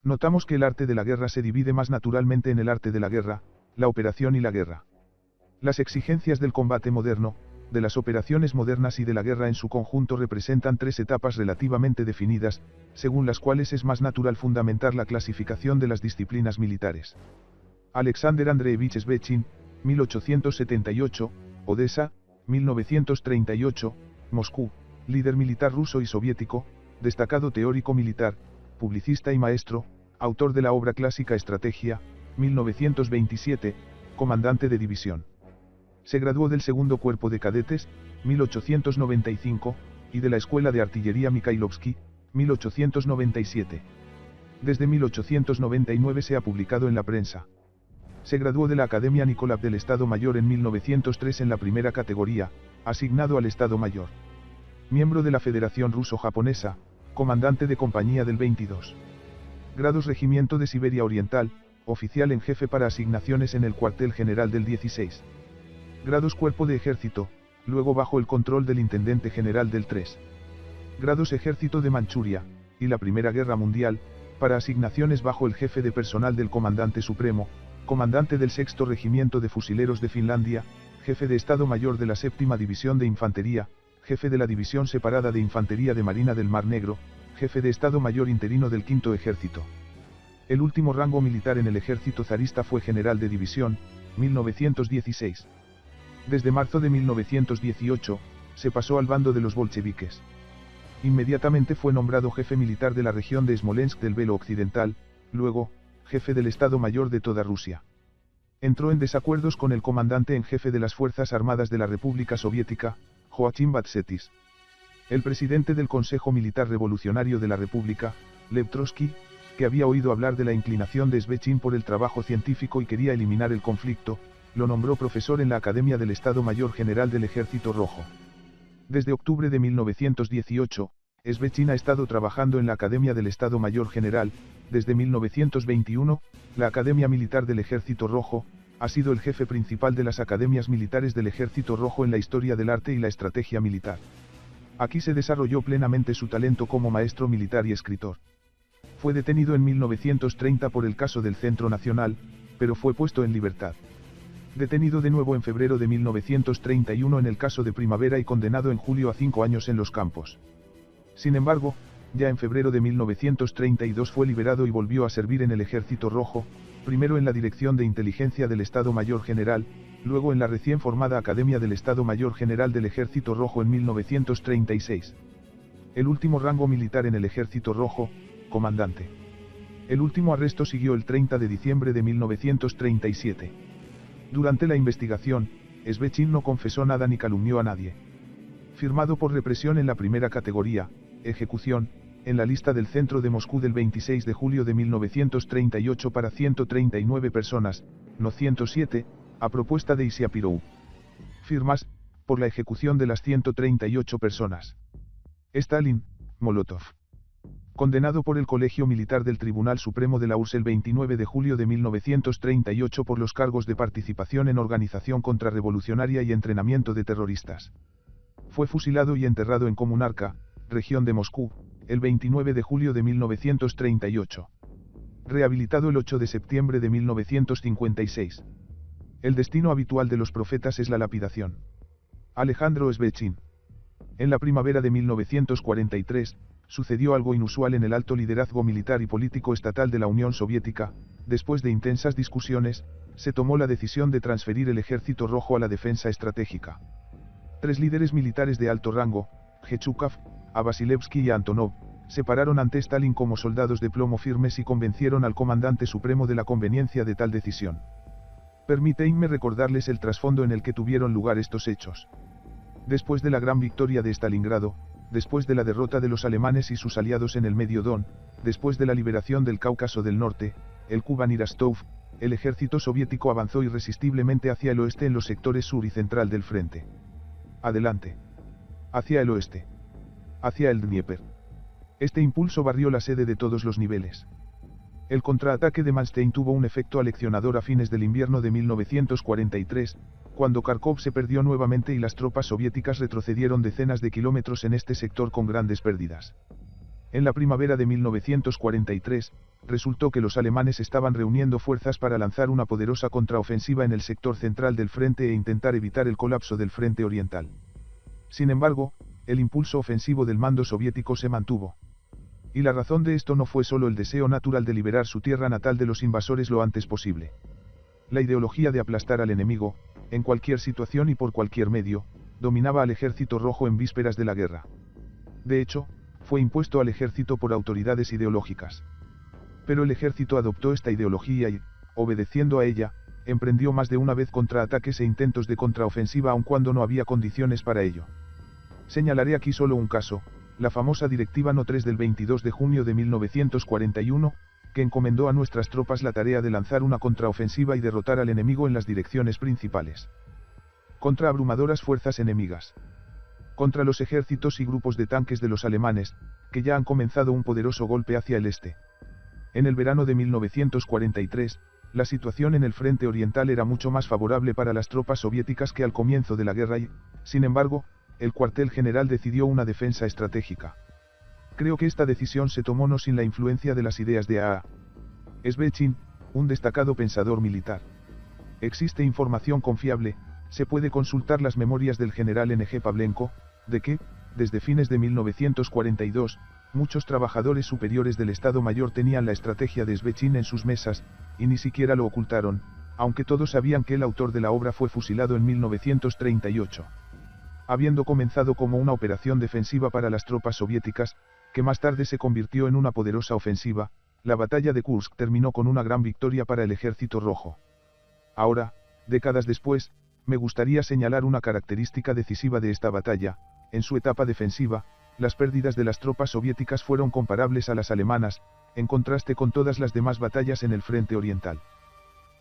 Notamos que el arte de la guerra se divide más naturalmente en el arte de la guerra, la operación y la guerra. Las exigencias del combate moderno, de las operaciones modernas y de la guerra en su conjunto representan tres etapas relativamente definidas, según las cuales es más natural fundamentar la clasificación de las disciplinas militares. Alexander Andreevich Svechin, 1878, Odessa, 1938, Moscú, líder militar ruso y soviético, destacado teórico militar, publicista y maestro, autor de la obra clásica Estrategia, 1927, comandante de división. Se graduó del segundo cuerpo de cadetes, 1895, y de la Escuela de Artillería Mikhailovsky, 1897. Desde 1899 se ha publicado en la prensa. Se graduó de la Academia Nikolov del Estado Mayor en 1903 en la primera categoría, asignado al Estado Mayor. Miembro de la Federación Ruso-Japonesa, comandante de compañía del 22. Grados Regimiento de Siberia Oriental, oficial en jefe para asignaciones en el cuartel general del 16. Grados Cuerpo de Ejército, luego bajo el control del Intendente General del 3. Grados Ejército de Manchuria, y la Primera Guerra Mundial, para asignaciones bajo el jefe de personal del Comandante Supremo, comandante del Sexto Regimiento de Fusileros de Finlandia, jefe de Estado Mayor de la Séptima División de Infantería, jefe de la División Separada de Infantería de Marina del Mar Negro, jefe de Estado Mayor interino del Quinto Ejército. El último rango militar en el ejército zarista fue general de división, 1916. Desde marzo de 1918, se pasó al bando de los bolcheviques. Inmediatamente fue nombrado jefe militar de la región de Smolensk del Velo Occidental, luego, jefe del Estado Mayor de toda Rusia. Entró en desacuerdos con el comandante en jefe de las Fuerzas Armadas de la República Soviética, Joachim Batsetis. El presidente del Consejo Militar Revolucionario de la República, Lev Trotsky, que había oído hablar de la inclinación de Svechin por el trabajo científico y quería eliminar el conflicto, lo nombró profesor en la Academia del Estado Mayor General del Ejército Rojo. Desde octubre de 1918, Svechin ha estado trabajando en la Academia del Estado Mayor General. Desde 1921, la Academia Militar del Ejército Rojo, ha sido el jefe principal de las academias militares del Ejército Rojo en la historia del arte y la estrategia militar. Aquí se desarrolló plenamente su talento como maestro militar y escritor. Fue detenido en 1930 por el caso del Centro Nacional, pero fue puesto en libertad. Detenido de nuevo en febrero de 1931 en el caso de Primavera y condenado en julio a 5 años en los campos. Sin embargo, ya en febrero de 1932 fue liberado y volvió a servir en el Ejército Rojo, primero en la Dirección de Inteligencia del Estado Mayor General, luego en la recién formada Academia del Estado Mayor General del Ejército Rojo en 1936. El último rango militar en el Ejército Rojo, comandante. El último arresto siguió el 30 de diciembre de 1937. Durante la investigación, Svechin no confesó nada ni calumnió a nadie. Firmado por represión en la primera categoría, ejecución, en la lista del centro de Moscú del 26 de julio de 1938 para 139 personas, no 107, a propuesta de Isiapirou. Firmas, por la ejecución de las 138 personas. Stalin, Molotov. Condenado por el Colegio Militar del Tribunal Supremo de la URSS el 29 de julio de 1938 por los cargos de participación en organización contrarrevolucionaria y entrenamiento de terroristas. Fue fusilado y enterrado en Comunarka, región de Moscú, el 29 de julio de 1938. Rehabilitado el 8 de septiembre de 1956. El destino habitual de los profetas es la lapidación. Alejandro Svechin. En la primavera de 1943, sucedió algo inusual en el alto liderazgo militar y político estatal de la Unión Soviética. Después de intensas discusiones, se tomó la decisión de transferir el Ejército Rojo a la defensa estratégica. 3 líderes militares de alto rango, Gechukov, a Vasilevsky y a Antonov, se pararon ante Stalin como soldados de plomo firmes y convencieron al comandante supremo de la conveniencia de tal decisión. Permíteme recordarles el trasfondo en el que tuvieron lugar estos hechos. Después de la gran victoria de Stalingrado, después de la derrota de los alemanes y sus aliados en el Medio Don, después de la liberación del Cáucaso del Norte, el Kuban y Rostov, el ejército soviético avanzó irresistiblemente hacia el oeste en los sectores sur y central del frente. Adelante. Hacia el oeste. Hacia el Dnieper. Este impulso barrió la sede de todos los niveles. El contraataque de Manstein tuvo un efecto aleccionador a fines del invierno de 1943, cuando Kharkov se perdió nuevamente y las tropas soviéticas retrocedieron decenas de kilómetros en este sector con grandes pérdidas. En la primavera de 1943, resultó que los alemanes estaban reuniendo fuerzas para lanzar una poderosa contraofensiva en el sector central del frente e intentar evitar el colapso del frente oriental. Sin embargo, el impulso ofensivo del mando soviético se mantuvo. Y la razón de esto no fue solo el deseo natural de liberar su tierra natal de los invasores lo antes posible. La ideología de aplastar al enemigo, en cualquier situación y por cualquier medio, dominaba al ejército rojo en vísperas de la guerra. De hecho, fue impuesto al ejército por autoridades ideológicas. Pero el ejército adoptó esta ideología y, obedeciendo a ella, emprendió más de una vez contraataques e intentos de contraofensiva aun cuando no había condiciones para ello. Señalaré aquí solo un caso, la famosa Directiva No. 3 del 22 de junio de 1941, que encomendó a nuestras tropas la tarea de lanzar una contraofensiva y derrotar al enemigo en las direcciones principales. Contra abrumadoras fuerzas enemigas. Contra los ejércitos y grupos de tanques de los alemanes, que ya han comenzado un poderoso golpe hacia el este. En el verano de 1943, la situación en el frente oriental era mucho más favorable para las tropas soviéticas que al comienzo de la guerra y, sin embargo, el cuartel general decidió una defensa estratégica. Creo que esta decisión se tomó no sin la influencia de las ideas de A.A. Svechin, un destacado pensador militar. Existe información confiable, se puede consultar las memorias del general N.G. Pavlenko, de que, desde fines de 1942, muchos trabajadores superiores del Estado Mayor tenían la estrategia de Svechin en sus mesas, y ni siquiera lo ocultaron, aunque todos sabían que el autor de la obra fue fusilado en 1938. Habiendo comenzado como una operación defensiva para las tropas soviéticas, que más tarde se convirtió en una poderosa ofensiva, la batalla de Kursk terminó con una gran victoria para el ejército rojo. Ahora, décadas después, me gustaría señalar una característica decisiva de esta batalla. En su etapa defensiva, las pérdidas de las tropas soviéticas fueron comparables a las alemanas, en contraste con todas las demás batallas en el frente oriental.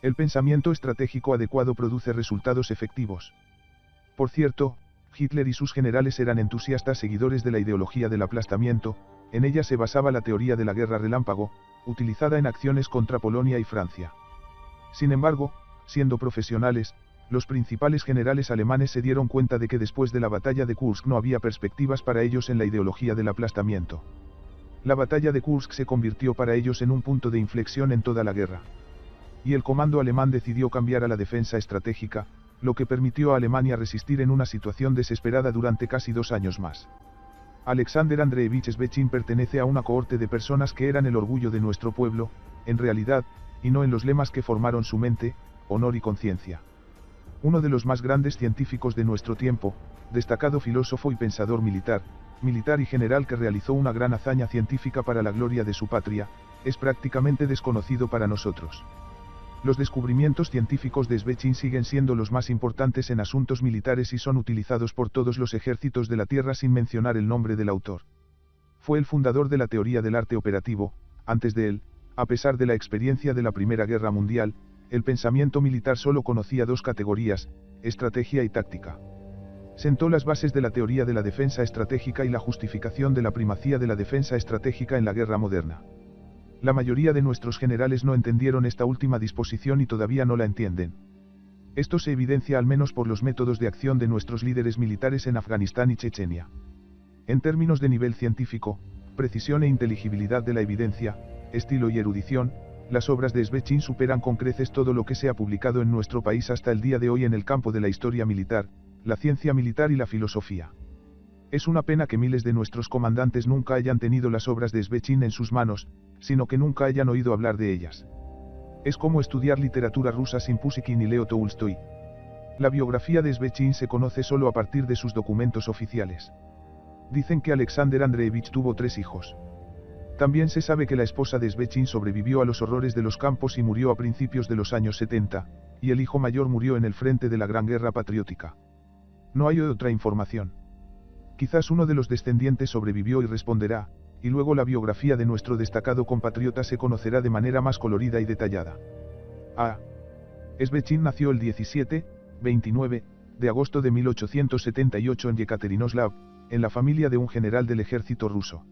El pensamiento estratégico adecuado produce resultados efectivos. Por cierto, Hitler y sus generales eran entusiastas seguidores de la ideología del aplastamiento, en ella se basaba la teoría de la guerra relámpago, utilizada en acciones contra Polonia y Francia. Sin embargo, siendo profesionales, los principales generales alemanes se dieron cuenta de que después de la batalla de Kursk no había perspectivas para ellos en la ideología del aplastamiento. La batalla de Kursk se convirtió para ellos en un punto de inflexión en toda la guerra. Y el comando alemán decidió cambiar a la defensa estratégica, lo que permitió a Alemania resistir en una situación desesperada durante casi 2 años más. Alexander Andreevich Svechin pertenece a una cohorte de personas que eran el orgullo de nuestro pueblo, en realidad, y no en los lemas que formaron su mente, honor y conciencia. Uno de los más grandes científicos de nuestro tiempo, destacado filósofo y pensador militar y general que realizó una gran hazaña científica para la gloria de su patria, es prácticamente desconocido para nosotros. Los descubrimientos científicos de Svechin siguen siendo los más importantes en asuntos militares y son utilizados por todos los ejércitos de la Tierra sin mencionar el nombre del autor. Fue el fundador de la teoría del arte operativo. Antes de él, a pesar de la experiencia de la Primera Guerra Mundial, el pensamiento militar solo conocía 2 categorías, estrategia y táctica. Sentó las bases de la teoría de la defensa estratégica y la justificación de la primacía de la defensa estratégica en la guerra moderna. La mayoría de nuestros generales no entendieron esta última disposición y todavía no la entienden. Esto se evidencia al menos por los métodos de acción de nuestros líderes militares en Afganistán y Chechenia. En términos de nivel científico, precisión e inteligibilidad de la evidencia, estilo y erudición, las obras de Svechin superan con creces todo lo que se ha publicado en nuestro país hasta el día de hoy en el campo de la historia militar, la ciencia militar y la filosofía. Es una pena que miles de nuestros comandantes nunca hayan tenido las obras de Svechin en sus manos, sino que nunca hayan oído hablar de ellas. Es como estudiar literatura rusa sin Pushkin y Leo Tolstoy. La biografía de Svechin se conoce solo a partir de sus documentos oficiales. Dicen que Alexander Andreevich tuvo 3 hijos. También se sabe que la esposa de Svechin sobrevivió a los horrores de los campos y murió a principios de los años 70, y el hijo mayor murió en el frente de la Gran Guerra Patriótica. No hay otra información. Quizás uno de los descendientes sobrevivió y responderá, y luego la biografía de nuestro destacado compatriota se conocerá de manera más colorida y detallada. A. Svechin nació el 29 de agosto de 1878 en Yekaterinoslav, en la familia de un general del ejército ruso.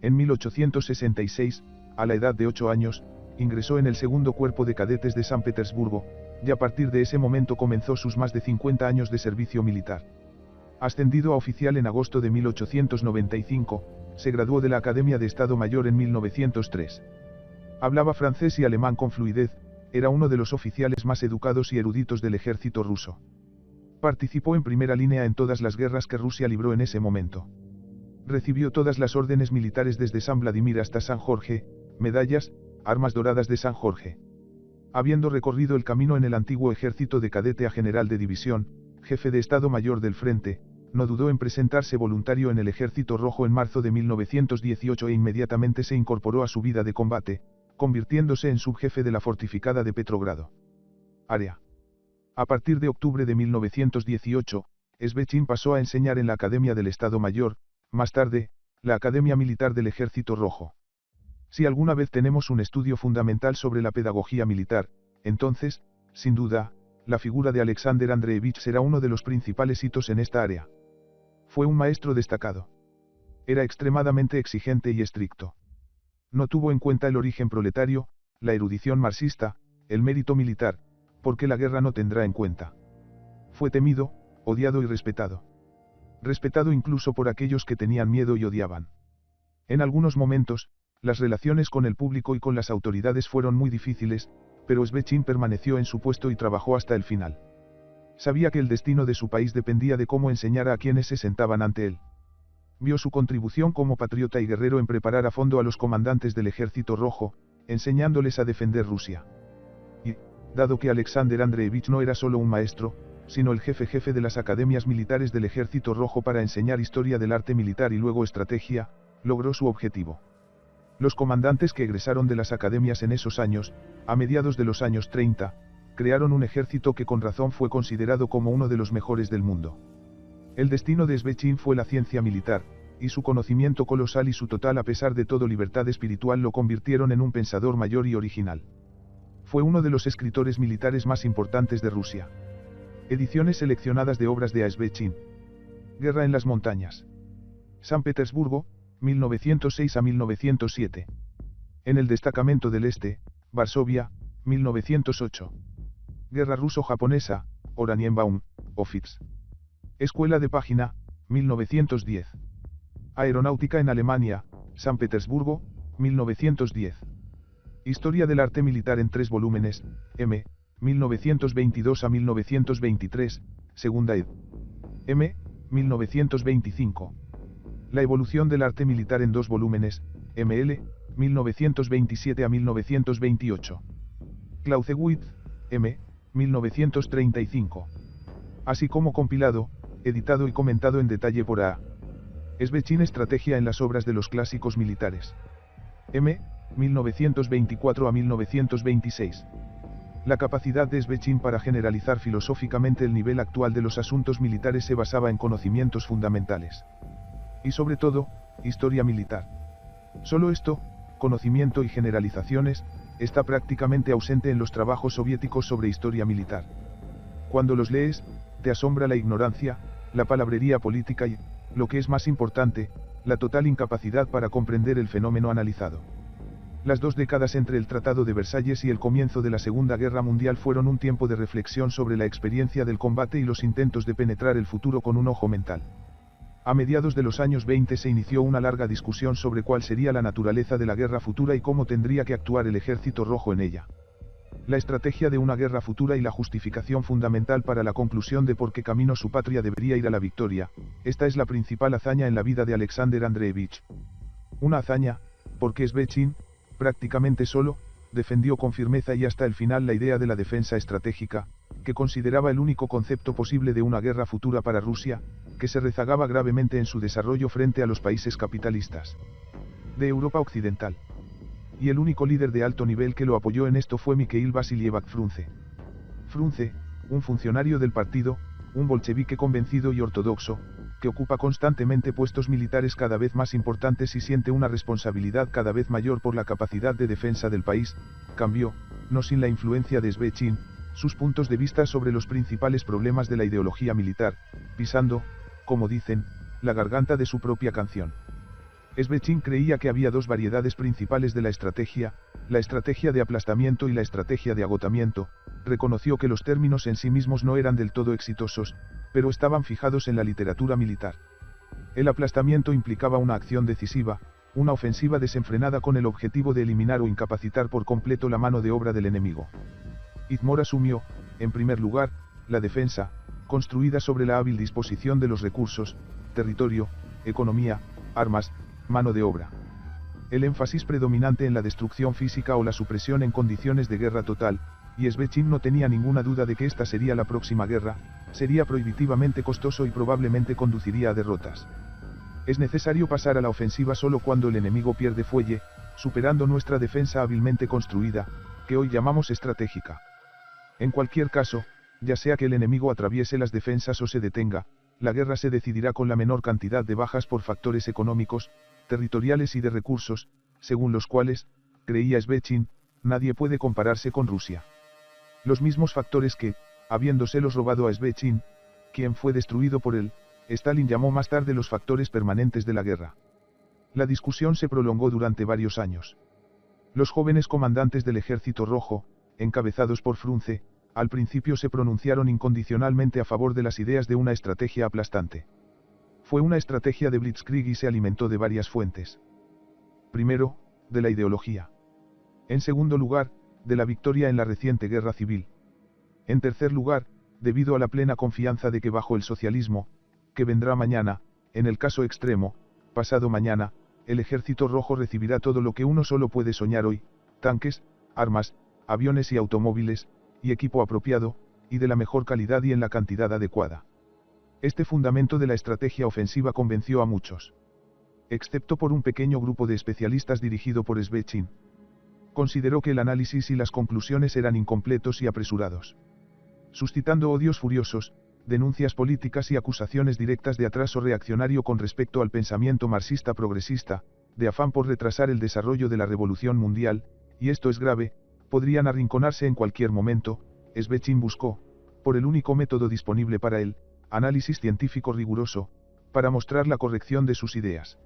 En 1866, a la edad de 8 años, ingresó en el segundo cuerpo de cadetes de San Petersburgo, y a partir de ese momento comenzó sus más de 50 años de servicio militar. Ascendido a oficial en agosto de 1895, se graduó de la Academia de Estado Mayor en 1903. Hablaba francés y alemán con fluidez, era uno de los oficiales más educados y eruditos del ejército ruso. Participó en primera línea en todas las guerras que Rusia libró en ese momento. Recibió todas las órdenes militares desde San Vladimir hasta San Jorge, medallas, armas doradas de San Jorge. Habiendo recorrido el camino en el antiguo ejército de cadete a general de división, jefe de Estado Mayor del Frente, no dudó en presentarse voluntario en el Ejército Rojo en marzo de 1918 e inmediatamente se incorporó a su vida de combate, convirtiéndose en subjefe de la fortificada de Petrogrado. Área. A partir de octubre de 1918, Svechin pasó a enseñar en la Academia del Estado Mayor, más tarde, la Academia Militar del Ejército Rojo. Si alguna vez tenemos un estudio fundamental sobre la pedagogía militar, entonces, sin duda, la figura de Alexander Andreevich será uno de los principales hitos en esta área. Fue un maestro destacado. Era extremadamente exigente y estricto. No tuvo en cuenta el origen proletario, la erudición marxista, el mérito militar, porque la guerra no tendrá en cuenta. Fue temido, odiado y respetado. Respetado incluso por aquellos que tenían miedo y odiaban. En algunos momentos, las relaciones con el público y con las autoridades fueron muy difíciles, pero Svechin permaneció en su puesto y trabajó hasta el final. Sabía que el destino de su país dependía de cómo enseñara a quienes se sentaban ante él. Vio su contribución como patriota y guerrero en preparar a fondo a los comandantes del Ejército Rojo, enseñándoles a defender Rusia. Y, dado que Alexander Andreevich no era solo un maestro, sino el jefe de las academias militares del Ejército Rojo para enseñar historia del arte militar y luego estrategia, logró su objetivo. Los comandantes que egresaron de las academias en esos años, a mediados de los años 30, crearon un ejército que con razón fue considerado como uno de los mejores del mundo. El destino de Svechin fue la ciencia militar, y su conocimiento colosal y su total a pesar de todo libertad espiritual lo convirtieron en un pensador mayor y original. Fue uno de los escritores militares más importantes de Rusia. Ediciones seleccionadas de obras de A. Svechin. Guerra en las montañas. San Petersburgo, 1906 a 1907. En el destacamento del Este, Varsovia, 1908. Guerra ruso-japonesa, Oranienbaum, Office. Escuela de Página, 1910. Aeronáutica en Alemania, San Petersburgo, 1910. Historia del arte militar en 3 volúmenes, M. 1922 a 1923, segunda ed. M. 1925. La evolución del arte militar en 2 volúmenes, ML, 1927 a 1928. Clausewitz, M. 1935. Así como compilado, editado y comentado en detalle por A. Svechin Estrategia en las obras de los clásicos militares. M. 1924 a 1926. La capacidad de Svechin para generalizar filosóficamente el nivel actual de los asuntos militares se basaba en conocimientos fundamentales. Y sobre todo, historia militar. Solo esto, conocimiento y generalizaciones, está prácticamente ausente en los trabajos soviéticos sobre historia militar. Cuando los lees, te asombra la ignorancia, la palabrería política y, lo que es más importante, la total incapacidad para comprender el fenómeno analizado. Las 2 décadas entre el Tratado de Versalles y el comienzo de la Segunda Guerra Mundial fueron un tiempo de reflexión sobre la experiencia del combate y los intentos de penetrar el futuro con un ojo mental. A mediados de los años 20 se inició una larga discusión sobre cuál sería la naturaleza de la guerra futura y cómo tendría que actuar el Ejército Rojo en ella. La estrategia de una guerra futura y la justificación fundamental para la conclusión de por qué camino su patria debería ir a la victoria, esta es la principal hazaña en la vida de Alexander Andreevich. Una hazaña, porque Svechin, prácticamente solo, defendió con firmeza y hasta el final la idea de la defensa estratégica, que consideraba el único concepto posible de una guerra futura para Rusia, que se rezagaba gravemente en su desarrollo frente a los países capitalistas de Europa Occidental. Y el único líder de alto nivel que lo apoyó en esto fue Mikhail Vasilievich Frunze. Frunze, un funcionario del partido, un bolchevique convencido y ortodoxo, que ocupa constantemente puestos militares cada vez más importantes y siente una responsabilidad cada vez mayor por la capacidad de defensa del país, cambió, no sin la influencia de Svechin, sus puntos de vista sobre los principales problemas de la ideología militar, pisando, como dicen, la garganta de su propia canción. Svechin creía que había 2 variedades principales de la estrategia de aplastamiento y la estrategia de agotamiento, reconoció que los términos en sí mismos no eran del todo exitosos, pero estaban fijados en la literatura militar. El aplastamiento implicaba una acción decisiva, una ofensiva desenfrenada con el objetivo de eliminar o incapacitar por completo la mano de obra del enemigo. Izmor asumió, en primer lugar, la defensa, construida sobre la hábil disposición de los recursos, territorio, economía, armas, mano de obra. El énfasis predominante en la destrucción física o la supresión en condiciones de guerra total, y Svechin no tenía ninguna duda de que esta sería la próxima guerra, sería prohibitivamente costoso y probablemente conduciría a derrotas. Es necesario pasar a la ofensiva solo cuando el enemigo pierde fuelle, superando nuestra defensa hábilmente construida, que hoy llamamos estratégica. En cualquier caso, ya sea que el enemigo atraviese las defensas o se detenga, la guerra se decidirá con la menor cantidad de bajas por factores económicos, territoriales y de recursos, según los cuales, creía Svechin, nadie puede compararse con Rusia. Los mismos factores que, habiéndoselos robado a Svechin, quien fue destruido por él, Stalin llamó más tarde los factores permanentes de la guerra. La discusión se prolongó durante varios años. Los jóvenes comandantes del Ejército Rojo, encabezados por Frunze, al principio se pronunciaron incondicionalmente a favor de las ideas de una estrategia aplastante. Fue una estrategia de blitzkrieg y se alimentó de varias fuentes. Primero, de la ideología. En segundo lugar, de la victoria en la reciente guerra civil. En tercer lugar, debido a la plena confianza de que bajo el socialismo, que vendrá mañana, en el caso extremo, pasado mañana, el Ejército Rojo recibirá todo lo que uno solo puede soñar hoy, tanques, armas, aviones y automóviles, y equipo apropiado, y de la mejor calidad y en la cantidad adecuada. Este fundamento de la estrategia ofensiva convenció a muchos. Excepto por un pequeño grupo de especialistas dirigido por Svechin. Consideró que el análisis y las conclusiones eran incompletos y apresurados. Suscitando odios furiosos, denuncias políticas y acusaciones directas de atraso reaccionario con respecto al pensamiento marxista progresista, de afán por retrasar el desarrollo de la revolución mundial, y esto es grave, podrían arrinconarse en cualquier momento, Svechin buscó, por el único método disponible para él, análisis científico riguroso, para mostrar la corrección de sus ideas.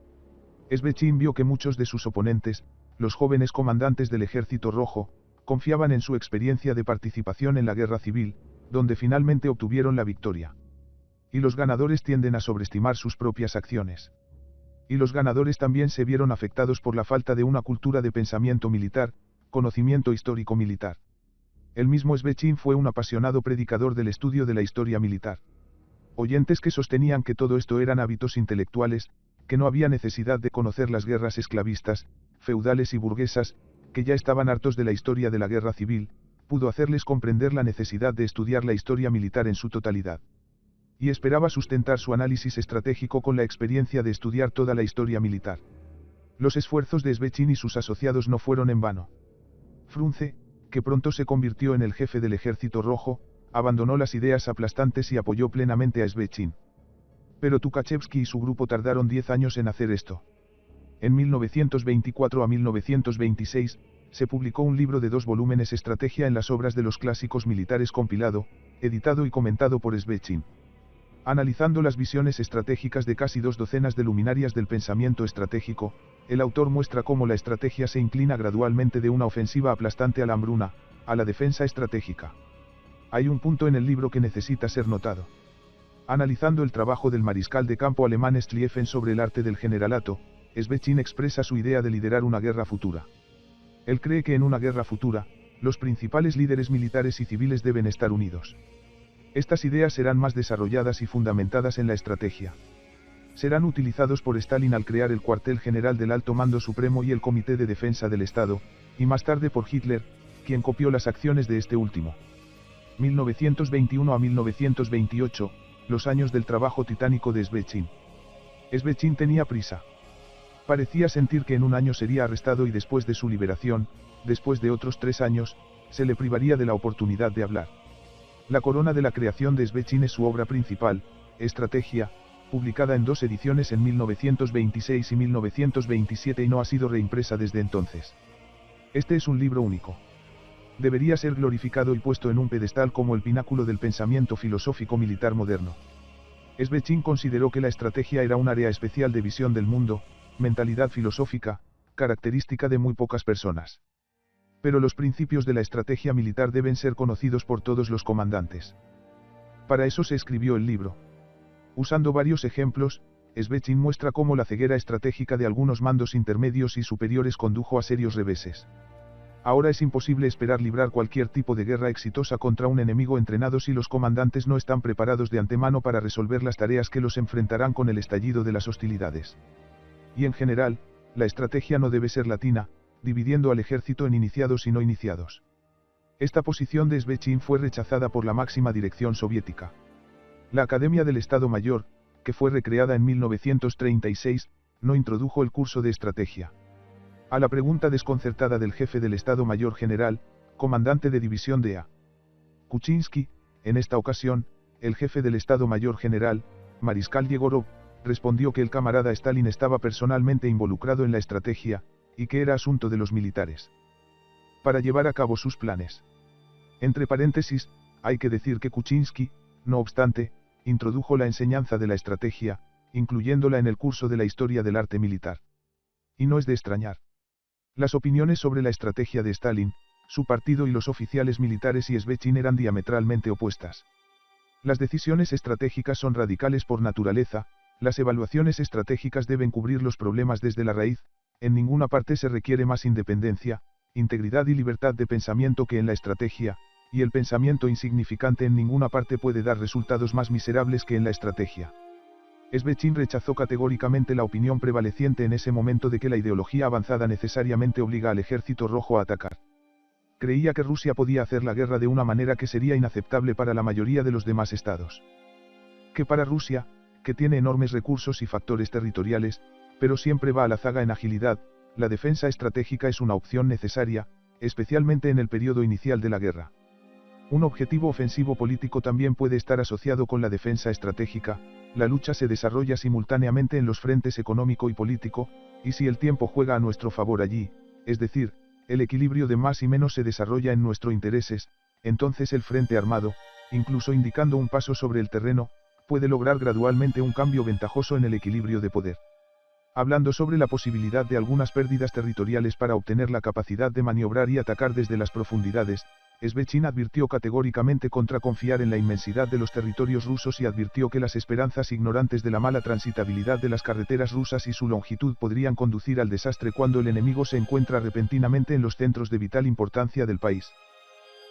Svechin vio que muchos de sus oponentes, los jóvenes comandantes del Ejército Rojo, confiaban en su experiencia de participación en la guerra civil, donde finalmente obtuvieron la victoria. Y los ganadores tienden a sobreestimar sus propias acciones. Y los ganadores también se vieron afectados por la falta de una cultura de pensamiento militar, conocimiento histórico militar. El mismo Svechin fue un apasionado predicador del estudio de la historia militar. Oyentes que sostenían que todo esto eran hábitos intelectuales, que no había necesidad de conocer las guerras esclavistas, feudales y burguesas, que ya estaban hartos de la historia de la guerra civil, pudo hacerles comprender la necesidad de estudiar la historia militar en su totalidad. Y esperaba sustentar su análisis estratégico con la experiencia de estudiar toda la historia militar. Los esfuerzos de Svechin y sus asociados no fueron en vano. Frunze, que pronto se convirtió en el jefe del Ejército Rojo, abandonó las ideas aplastantes y apoyó plenamente a Svechin. Pero Tukhachevsky y su grupo tardaron 10 años en hacer esto. En 1924 a 1926, se publicó un libro de 2 volúmenes Estrategia en las obras de los clásicos militares compilado, editado y comentado por Svechin. Analizando las visiones estratégicas de casi 2 docenas de luminarias del pensamiento estratégico, el autor muestra cómo la estrategia se inclina gradualmente de una ofensiva aplastante a la hambruna, a la defensa estratégica. Hay un punto en el libro que necesita ser notado. Analizando el trabajo del mariscal de campo alemán Schlieffen sobre el arte del generalato, Svechin expresa su idea de liderar una guerra futura. Él cree que en una guerra futura, los principales líderes militares y civiles deben estar unidos. Estas ideas serán más desarrolladas y fundamentadas en la estrategia. Serán utilizados por Stalin al crear el cuartel general del Alto Mando Supremo y el Comité de Defensa del Estado, y más tarde por Hitler, quien copió las acciones de este último. 1921 a 1928, los años del trabajo titánico de Svechin. Svechin tenía prisa. Parecía sentir que en un año sería arrestado y después de su liberación, después de otros 3 años, se le privaría de la oportunidad de hablar. La corona de la creación de Svechin es su obra principal, Estrategia, publicada en 2 ediciones en 1926 y 1927 y no ha sido reimpresa desde entonces. Este es un libro único. Debería ser glorificado y puesto en un pedestal como el pináculo del pensamiento filosófico militar moderno. Svechin consideró que la estrategia era un área especial de visión del mundo, mentalidad filosófica, característica de muy pocas personas. Pero los principios de la estrategia militar deben ser conocidos por todos los comandantes. Para eso se escribió el libro. Usando varios ejemplos, Svechin muestra cómo la ceguera estratégica de algunos mandos intermedios y superiores condujo a serios reveses. Ahora es imposible esperar librar cualquier tipo de guerra exitosa contra un enemigo entrenado si los comandantes no están preparados de antemano para resolver las tareas que los enfrentarán con el estallido de las hostilidades. Y en general, la estrategia no debe ser latina, dividiendo al ejército en iniciados y no iniciados. Esta posición de Svechin fue rechazada por la máxima dirección soviética. La Academia del Estado Mayor, que fue recreada en 1936, no introdujo el curso de estrategia. A la pregunta desconcertada del jefe del Estado Mayor General, comandante de división de A. Kuczynski, en esta ocasión, el jefe del Estado Mayor General, Mariscal Yegorov, respondió que el camarada Stalin estaba personalmente involucrado en la estrategia, y que era asunto de los militares. Para llevar a cabo sus planes. Entre paréntesis, hay que decir que Kuczynski, no obstante, introdujo la enseñanza de la estrategia, incluyéndola en el curso de la historia del arte militar. Y no es de extrañar. Las opiniones sobre la estrategia de Stalin, su partido y los oficiales militares y Svechin eran diametralmente opuestas. Las decisiones estratégicas son radicales por naturaleza, las evaluaciones estratégicas deben cubrir los problemas desde la raíz, en ninguna parte se requiere más independencia, integridad y libertad de pensamiento que en la estrategia, y el pensamiento insignificante en ninguna parte puede dar resultados más miserables que en la estrategia. Svechin rechazó categóricamente la opinión prevaleciente en ese momento de que la ideología avanzada necesariamente obliga al ejército rojo a atacar. Creía que Rusia podía hacer la guerra de una manera que sería inaceptable para la mayoría de los demás estados. Que para Rusia, que tiene enormes recursos y factores territoriales, pero siempre va a la zaga en agilidad, la defensa estratégica es una opción necesaria, especialmente en el periodo inicial de la guerra. Un objetivo ofensivo político también puede estar asociado con la defensa estratégica, la lucha se desarrolla simultáneamente en los frentes económico y político, y si el tiempo juega a nuestro favor allí, es decir, el equilibrio de más y menos se desarrolla en nuestros intereses, entonces el frente armado, incluso indicando un paso sobre el terreno, puede lograr gradualmente un cambio ventajoso en el equilibrio de poder. Hablando sobre la posibilidad de algunas pérdidas territoriales para obtener la capacidad de maniobrar y atacar desde las profundidades, Svechin advirtió categóricamente contra confiar en la inmensidad de los territorios rusos y advirtió que las esperanzas ignorantes de la mala transitabilidad de las carreteras rusas y su longitud podrían conducir al desastre cuando el enemigo se encuentra repentinamente en los centros de vital importancia del país.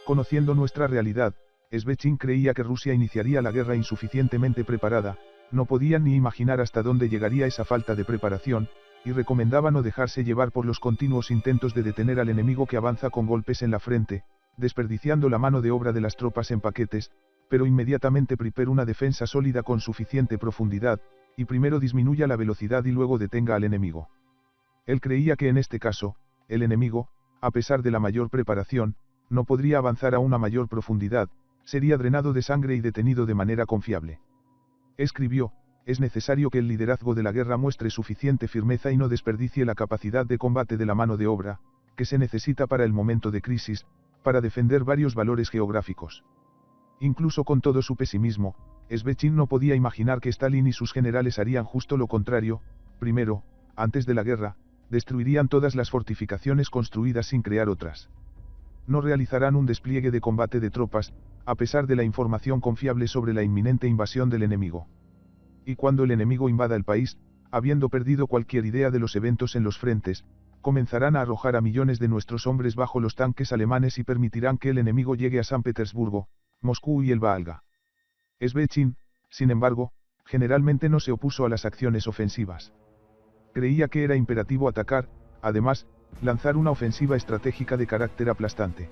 Conociendo nuestra realidad, Svechin creía que Rusia iniciaría la guerra insuficientemente preparada, no podía ni imaginar hasta dónde llegaría esa falta de preparación, y recomendaba no dejarse llevar por los continuos intentos de detener al enemigo que avanza con golpes en la frente, desperdiciando la mano de obra de las tropas en paquetes, pero inmediatamente prepare una defensa sólida con suficiente profundidad, y primero disminuya la velocidad y luego detenga al enemigo. Él creía que en este caso, el enemigo, a pesar de la mayor preparación, no podría avanzar a una mayor profundidad, sería drenado de sangre y detenido de manera confiable. Escribió, es necesario que el liderazgo de la guerra muestre suficiente firmeza y no desperdicie la capacidad de combate de la mano de obra, que se necesita para el momento de crisis, para defender varios valores geográficos. Incluso con todo su pesimismo, Svechin no podía imaginar que Stalin y sus generales harían justo lo contrario, primero, antes de la guerra, destruirían todas las fortificaciones construidas sin crear otras. No realizarán un despliegue de combate de tropas, a pesar de la información confiable sobre la inminente invasión del enemigo. Y cuando el enemigo invada el país, habiendo perdido cualquier idea de los eventos en los frentes, comenzarán a arrojar a millones de nuestros hombres bajo los tanques alemanes y permitirán que el enemigo llegue a San Petersburgo, Moscú y el Volga. Svechin, sin embargo, generalmente no se opuso a las acciones ofensivas. Creía que era imperativo atacar, además, lanzar una ofensiva estratégica de carácter aplastante.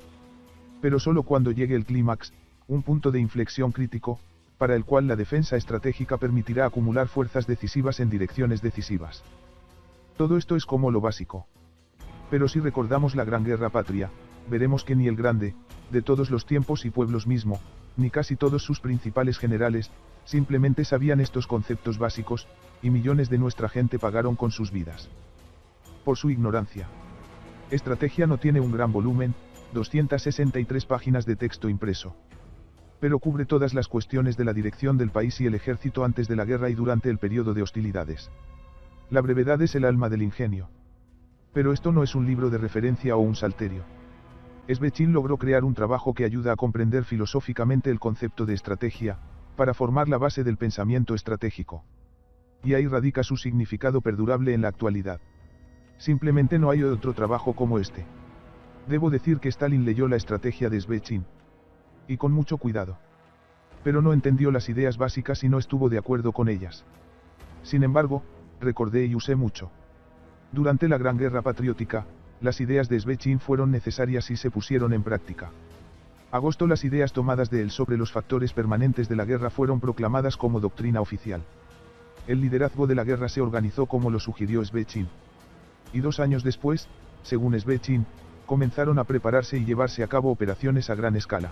Pero solo cuando llegue el clímax, un punto de inflexión crítico, para el cual la defensa estratégica permitirá acumular fuerzas decisivas en direcciones decisivas. Todo esto es como lo básico. Pero si recordamos la Gran Guerra Patria, veremos que ni el grande, de todos los tiempos y pueblos mismo, ni casi todos sus principales generales, simplemente sabían estos conceptos básicos, y millones de nuestra gente pagaron con sus vidas. Por su ignorancia. Estrategia no tiene un gran volumen, 263 páginas de texto impreso. Pero cubre todas las cuestiones de la dirección del país y el ejército antes de la guerra y durante el periodo de hostilidades. La brevedad es el alma del ingenio. Pero esto no es un libro de referencia o un salterio. Svechin logró crear un trabajo que ayuda a comprender filosóficamente el concepto de estrategia, para formar la base del pensamiento estratégico. y ahí radica su significado perdurable en la actualidad. Simplemente no hay otro trabajo como este. Debo decir que Stalin leyó la estrategia de Svechin. Y con mucho cuidado. Pero no entendió las ideas básicas y no estuvo de acuerdo con ellas. Sin embargo, recordé y usé mucho. Durante la Gran Guerra Patriótica, las ideas de Svechin fueron necesarias y se pusieron en práctica. Agosto las ideas tomadas de él sobre los factores permanentes de la guerra fueron proclamadas como doctrina oficial. El liderazgo de la guerra se organizó como lo sugirió Svechin. Y 2 años después, según Svechin, comenzaron a prepararse y llevarse a cabo operaciones a gran escala.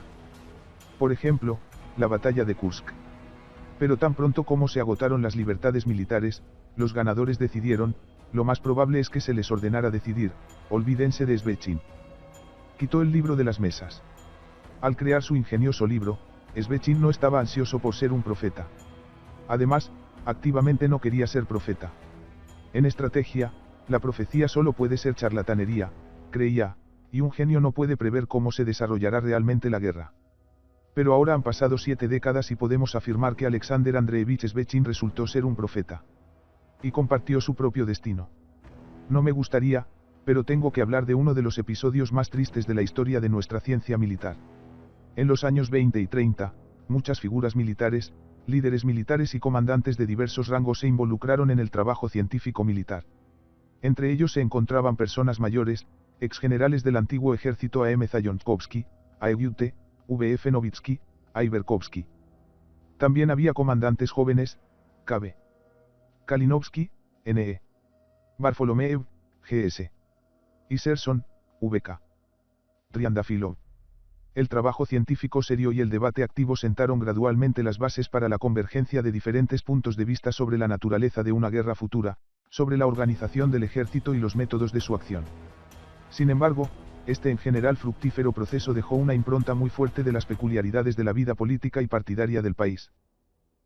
Por ejemplo, la batalla de Kursk. Pero tan pronto como se agotaron las libertades militares, los ganadores decidieron, lo más probable es que se les ordenara decidir, olvídense de Svechin. Quitó el libro de las mesas. Al crear su ingenioso libro, Svechin no estaba ansioso por ser un profeta. Además, activamente no quería ser profeta. En estrategia, la profecía solo puede ser charlatanería, creía, y un genio no puede prever cómo se desarrollará realmente la guerra. Pero ahora han pasado 7 décadas y podemos afirmar que Alexander Andreevich Svechin resultó ser un profeta. Y compartió su propio destino. No me gustaría, pero tengo que hablar de uno de los episodios más tristes de la historia de nuestra ciencia militar. En los años 20 y 30, muchas figuras militares, líderes militares y comandantes de diversos rangos se involucraron en el trabajo científico militar. Entre ellos se encontraban personas mayores, exgenerales del antiguo ejército A.M. Zayonkovsky, A.E.G.U.T., V.F. Novitsky, A. Iverkovsky. También había comandantes jóvenes, K.B. Kalinovsky, N.E. Bartholomeev, G.S. Iserson, V.K. Triandafilov. El trabajo científico serio y el debate activo sentaron gradualmente las bases para la convergencia de diferentes puntos de vista sobre la naturaleza de una guerra futura, sobre la organización del ejército y los métodos de su acción. Sin embargo, este en general fructífero proceso dejó una impronta muy fuerte de las peculiaridades de la vida política y partidaria del país.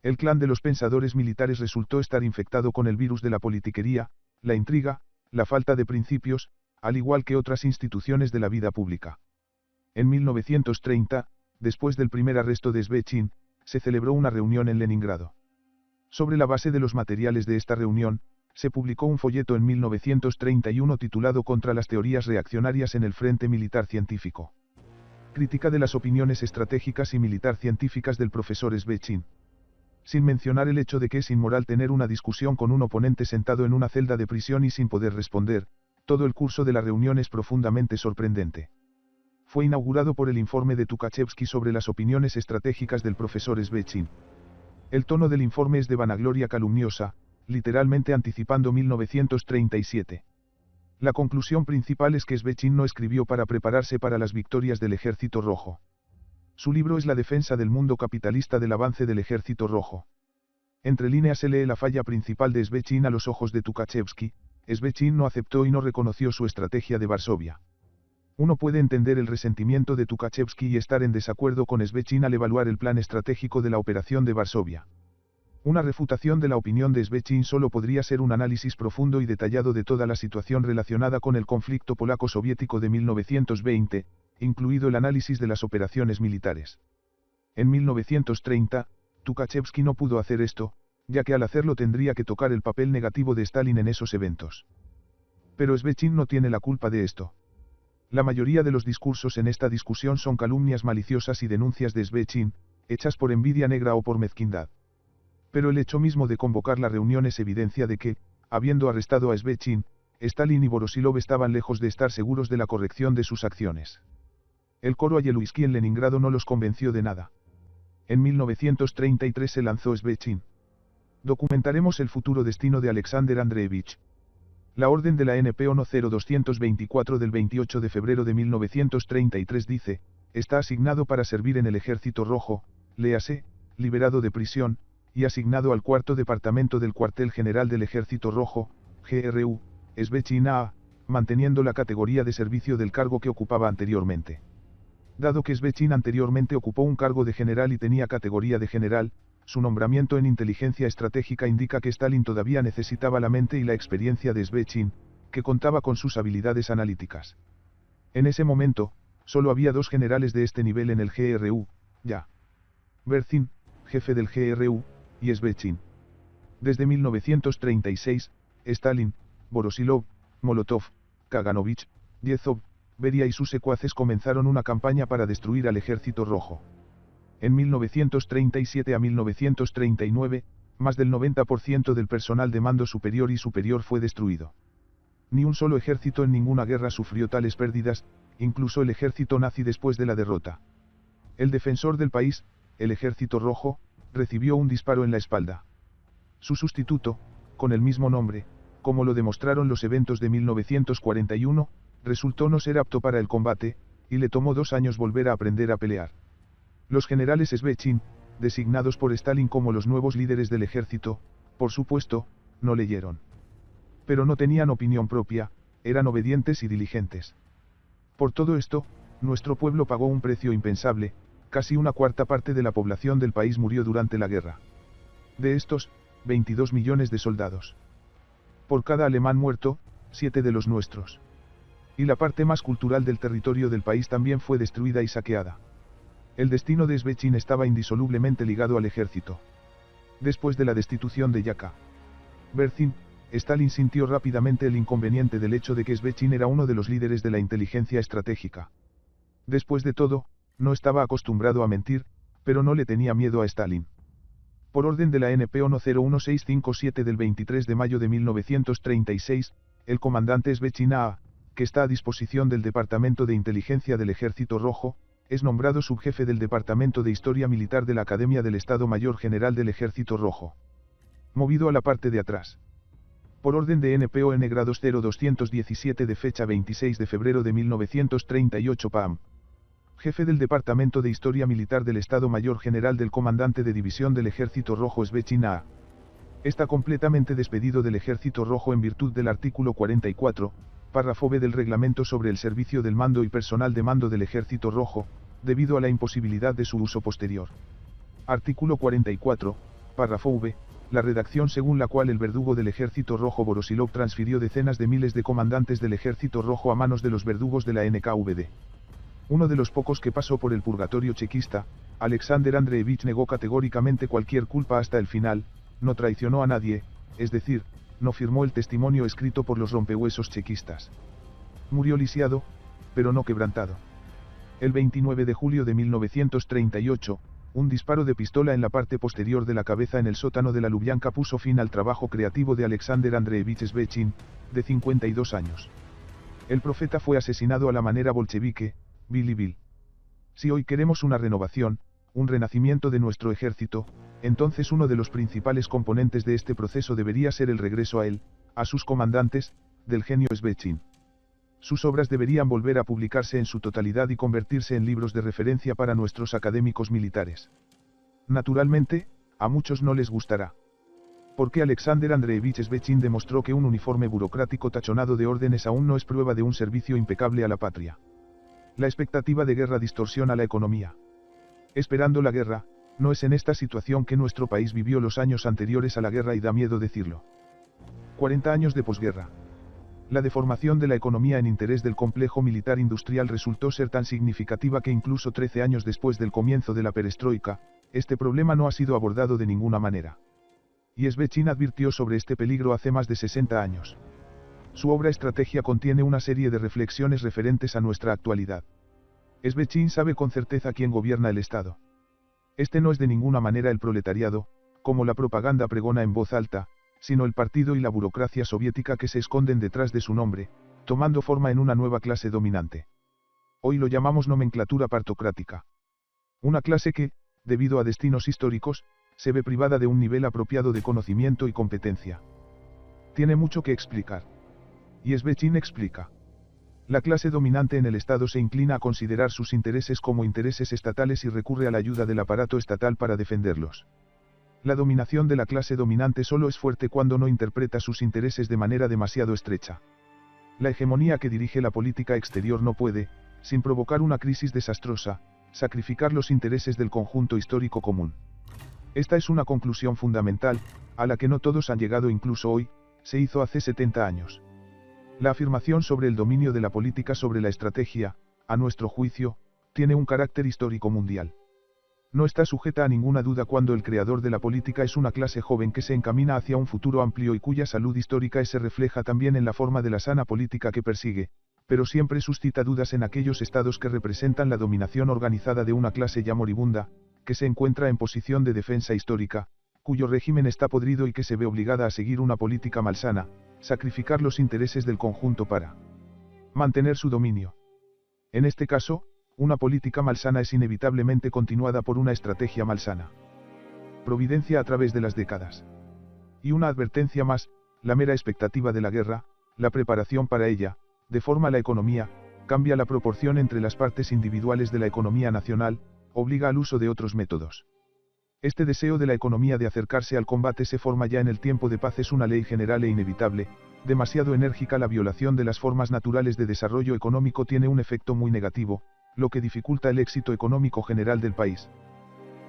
El clan de los pensadores militares resultó estar infectado con el virus de la politiquería, la intriga, la falta de principios, al igual que otras instituciones de la vida pública. En 1930, después del primer arresto de Svechin, se celebró una reunión en Leningrado. Sobre la base de los materiales de esta reunión, se publicó un folleto en 1931 titulado Contra las teorías reaccionarias en el frente militar científico. Crítica de las opiniones estratégicas y militar científicas del profesor Svechin. Sin mencionar el hecho de que es inmoral tener una discusión con un oponente sentado en una celda de prisión y sin poder responder, todo el curso de la reunión es profundamente sorprendente. Fue inaugurado por el informe de Tukhachevsky sobre las opiniones estratégicas del profesor Svechin. El tono del informe es de vanagloria calumniosa, literalmente anticipando 1937. La conclusión principal es que Svechin no escribió para prepararse para las victorias del Ejército Rojo. Su libro es la defensa del mundo capitalista del avance del Ejército Rojo. Entre líneas se lee la falla principal de Svechin a los ojos de Tukhachevsky. Svechin no aceptó y no reconoció su estrategia de Varsovia. Uno puede entender el resentimiento de Tukhachevsky y estar en desacuerdo con Svechin al evaluar el plan estratégico de la operación de Varsovia. Una refutación de la opinión de Svechin solo podría ser un análisis profundo y detallado de toda la situación relacionada con el conflicto polaco-soviético de 1920, incluido el análisis de las operaciones militares. En 1930, Tukhachevsky no pudo hacer esto, ya que al hacerlo tendría que tocar el papel negativo de Stalin en esos eventos. Pero Svechin no tiene la culpa de esto. La mayoría de los discursos en esta discusión son calumnias maliciosas y denuncias de Svechin, hechas por envidia negra o por mezquindad. Pero el hecho mismo de convocar la reunión es evidencia de que, habiendo arrestado a Svechin, Stalin y Voroshilov estaban lejos de estar seguros de la corrección de sus acciones. El coro Ayeluisky en Leningrado no los convenció de nada. En 1933 se lanzó Svechin. Documentaremos el futuro destino de Alexander Andreevich. La orden de la NPO No 0224 del 28 de febrero de 1933 dice, está asignado para servir en el Ejército Rojo, léase, liberado de prisión, y asignado al cuarto departamento del Cuartel General del Ejército Rojo, GRU, Svechin A, manteniendo la categoría de servicio del cargo que ocupaba anteriormente. Dado que Svechin anteriormente ocupó un cargo de general y tenía categoría de general, su nombramiento en inteligencia estratégica indica que Stalin todavía necesitaba la mente y la experiencia de Svechin, que contaba con sus habilidades analíticas. En ese momento, solo había 2 generales de este nivel en el GRU, ya. Berzin, jefe del GRU, y Svechin. Desde 1936, Stalin, Voroshilov, Molotov, Kaganovich, Yezhov, Beria y sus secuaces comenzaron una campaña para destruir al Ejército Rojo. En 1937 a 1939, más del 90% del personal de mando superior y superior fue destruido. Ni un solo ejército en ninguna guerra sufrió tales pérdidas, incluso el ejército nazi después de la derrota. El defensor del país, el Ejército Rojo, recibió un disparo en la espalda. Su sustituto, con el mismo nombre, como lo demostraron los eventos de 1941, resultó no ser apto para el combate, y le tomó 2 años volver a aprender a pelear. Los generales Svechin, designados por Stalin como los nuevos líderes del ejército, por supuesto, no leyeron. Pero no tenían opinión propia, eran obedientes y diligentes. Por todo esto, nuestro pueblo pagó un precio impensable, casi una cuarta parte de la población del país murió durante la guerra. De estos, 22 millones de soldados. Por cada alemán muerto, 7 de los nuestros. Y la parte más cultural del territorio del país también fue destruida y saqueada. El destino de Svechin estaba indisolublemente ligado al ejército. Después de la destitución de Yaka Berzin, Stalin sintió rápidamente el inconveniente del hecho de que Svechin era uno de los líderes de la inteligencia estratégica. Después de todo, no estaba acostumbrado a mentir, pero no le tenía miedo a Stalin. Por orden de la NPO No 01657 del 23 de mayo de 1936, el comandante Svechin A., que está a disposición del Departamento de Inteligencia del Ejército Rojo, es nombrado subjefe del Departamento de Historia Militar de la Academia del Estado Mayor General del Ejército Rojo. Movido a la parte de atrás. Por orden de NPO N grados 0217 de fecha 26 de febrero de 1938 PAM. Jefe del Departamento de Historia Militar del Estado Mayor General del Comandante de División del Ejército Rojo Svechin A. Está completamente despedido del Ejército Rojo en virtud del artículo 44, párrafo B del Reglamento sobre el Servicio del Mando y Personal de Mando del Ejército Rojo, debido a la imposibilidad de su uso posterior. Artículo 44, párrafo V, la redacción según la cual el verdugo del Ejército Rojo Voroshilov transfirió decenas de miles de comandantes del Ejército Rojo a manos de los verdugos de la NKVD. Uno de los pocos que pasó por el purgatorio chequista, Alexander Andreevich negó categóricamente cualquier culpa hasta el final, no traicionó a nadie, es decir, no firmó el testimonio escrito por los rompehuesos chequistas. Murió lisiado, pero no quebrantado. El 29 de julio de 1938, un disparo de pistola en la parte posterior de la cabeza en el sótano de la Lubyanka puso fin al trabajo creativo de Alexander Andreevich Svechin, de 52 años. El profeta fue asesinado a la manera bolchevique, vil y vil. Si hoy queremos una renovación, un renacimiento de nuestro ejército, entonces uno de los principales componentes de este proceso debería ser el regreso a él, a sus comandantes, del genio Svechin. Sus obras deberían volver a publicarse en su totalidad y convertirse en libros de referencia para nuestros académicos militares. Naturalmente, a muchos no les gustará. Porque Alexander Andreevich Svechin demostró que un uniforme burocrático tachonado de órdenes aún no es prueba de un servicio impecable a la patria. La expectativa de guerra distorsiona la economía. Esperando la guerra, no es en esta situación que nuestro país vivió los años anteriores a la guerra y da miedo decirlo. 40 años de posguerra. La deformación de la economía en interés del complejo militar industrial resultó ser tan significativa que incluso 13 años después del comienzo de la perestroika, este problema no ha sido abordado de ninguna manera. Y Svechin advirtió sobre este peligro hace más de 60 años. Su obra Estrategia contiene una serie de reflexiones referentes a nuestra actualidad. Svechin sabe con certeza quién gobierna el Estado. Este no es de ninguna manera el proletariado, como la propaganda pregona en voz alta, sino el partido y la burocracia soviética que se esconden detrás de su nombre, tomando forma en una nueva clase dominante. Hoy lo llamamos nomenclatura partocrática. Una clase que, debido a destinos históricos, se ve privada de un nivel apropiado de conocimiento y competencia. Tiene mucho que explicar. Y Svechin explica. La clase dominante en el Estado se inclina a considerar sus intereses como intereses estatales y recurre a la ayuda del aparato estatal para defenderlos. La dominación de la clase dominante solo es fuerte cuando no interpreta sus intereses de manera demasiado estrecha. La hegemonía que dirige la política exterior no puede, sin provocar una crisis desastrosa, sacrificar los intereses del conjunto histórico común. Esta es una conclusión fundamental, a la que no todos han llegado incluso hoy, se hizo hace 70 años. La afirmación sobre el dominio de la política sobre la estrategia, a nuestro juicio, tiene un carácter histórico mundial. No está sujeta a ninguna duda cuando el creador de la política es una clase joven que se encamina hacia un futuro amplio y cuya salud histórica se refleja también en la forma de la sana política que persigue, pero siempre suscita dudas en aquellos estados que representan la dominación organizada de una clase ya moribunda, que se encuentra en posición de defensa histórica, cuyo régimen está podrido y que se ve obligada a seguir una política malsana, sacrificar los intereses del conjunto para mantener su dominio. En este caso, una política malsana es inevitablemente continuada por una estrategia malsana. Providencia a través de las décadas. Y una advertencia más, la mera expectativa de la guerra, la preparación para ella, deforma la economía, cambia la proporción entre las partes individuales de la economía nacional, obliga al uso de otros métodos. Este deseo de la economía de acercarse al combate se forma ya en el tiempo de paz, es una ley general e inevitable, demasiado enérgica. La violación de las formas naturales de desarrollo económico tiene un efecto muy negativo, lo que dificulta el éxito económico general del país.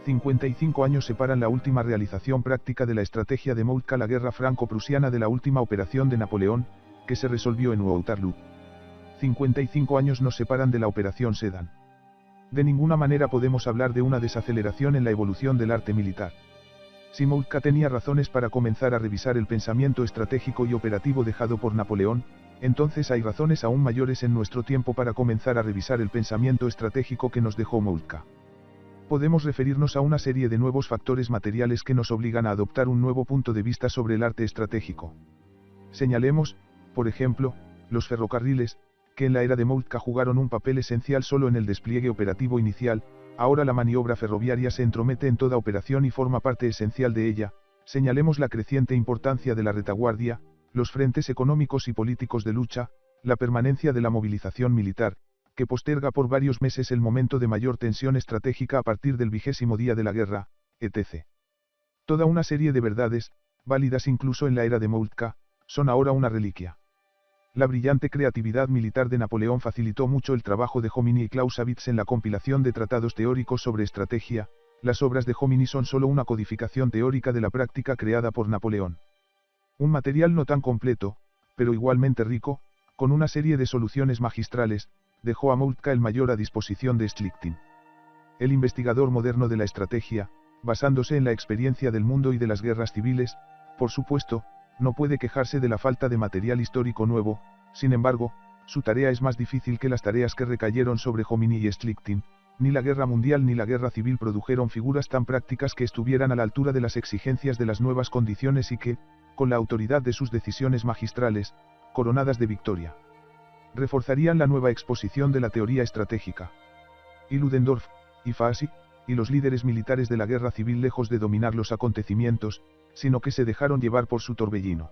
55 años separan la última realización práctica de la estrategia de Moltke, la guerra franco-prusiana, de la última operación de Napoleón, que se resolvió en Waterloo. 55 años nos separan de la operación Sedan. De ninguna manera podemos hablar de una desaceleración en la evolución del arte militar. Si Moltke tenía razones para comenzar a revisar el pensamiento estratégico y operativo dejado por Napoleón, entonces hay razones aún mayores en nuestro tiempo para comenzar a revisar el pensamiento estratégico que nos dejó Moltke. Podemos referirnos a una serie de nuevos factores materiales que nos obligan a adoptar un nuevo punto de vista sobre el arte estratégico. Señalemos, por ejemplo, los ferrocarriles, que en la era de Moltke jugaron un papel esencial solo en el despliegue operativo inicial. Ahora la maniobra ferroviaria se entromete en toda operación y forma parte esencial de ella. Señalemos la creciente importancia de la retaguardia, los frentes económicos y políticos de lucha, la permanencia de la movilización militar, que posterga por varios meses el momento de mayor tensión estratégica a partir del 20º día de la guerra, etc. Toda una serie de verdades, válidas incluso en la era de Moltke, son ahora una reliquia. La brillante creatividad militar de Napoleón facilitó mucho el trabajo de Jomini y Clausewitz en la compilación de tratados teóricos sobre estrategia. Las obras de Jomini son solo una codificación teórica de la práctica creada por Napoleón. Un material no tan completo, pero igualmente rico, con una serie de soluciones magistrales, dejó a Moltke el mayor a disposición de Schlichting. El investigador moderno de la estrategia, basándose en la experiencia del mundo y de las guerras civiles, por supuesto, no puede quejarse de la falta de material histórico nuevo. Sin embargo, su tarea es más difícil que las tareas que recayeron sobre Jomini y Schlichting. Ni la guerra mundial ni la guerra civil produjeron figuras tan prácticas que estuvieran a la altura de las exigencias de las nuevas condiciones y que, con la autoridad de sus decisiones magistrales, coronadas de victoria, reforzarían la nueva exposición de la teoría estratégica. Y Ludendorff, y Fassig, y los líderes militares de la guerra civil, lejos de dominar los acontecimientos, sino que se dejaron llevar por su torbellino.